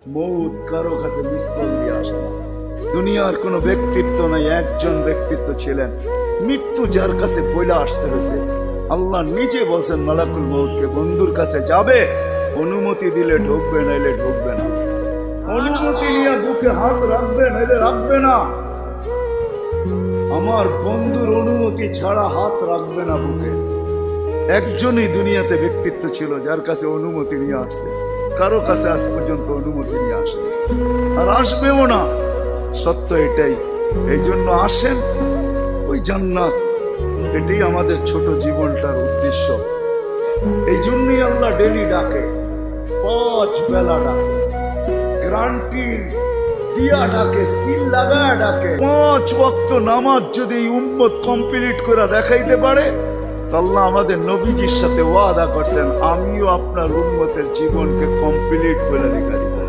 মৌত কারো কাছে মিস কল দিয়ে আসে না। দুনিয়ার কোনো ব্যক্তিত্ব নাই, একজন ব্যক্তিত্ব ছিলেন, মৃত্যু যার কাছে বইলা আসতে হয়েছে। আল্লাহ নিজে বলছেন মালাকুল মৌতকে, বন্ধুর কাছে যাবে, অনুমতি দিলে ঢুকবে, নাইলে ঢুকবে না। অনুমতি নিয়ে বুকে হাত রাখবে, নাইলে রাখবে না। আমার বন্ধুর অনুমতি ছাড়া হাত রাখবে না বুকে। একজনই দুনিয়াতে ব্যক্তিত্ব ছিল যার কাছে অনুমতি নিয়ে আসছে, কারো কাছে আজ পর্যন্ত অনুমতি নিয়ে আসে আর আসবেও না। সত্য এটাই। এই জন্য আসেন, ওই জান্নাত, এটাই আমাদের ছোট জীবনটার উদ্দেশ্য। এই জন্যই আল্লাহ ডেলি ডাকে, 5 বেলা ডাকে, গ্রান্টির দিয়া ডাকে, সিল লাগায় ডাকে। 5 ওয়াক্ত নামাজ যদি উম্মত কমপ্লিট করে দেখাইতে পারে, আল্লাহ আমাদের নবীজির সাথে ওয়াদা করছেন, আমিও আপনার উম্মতের জীবনকে কমপ্লিট করে দেখাই।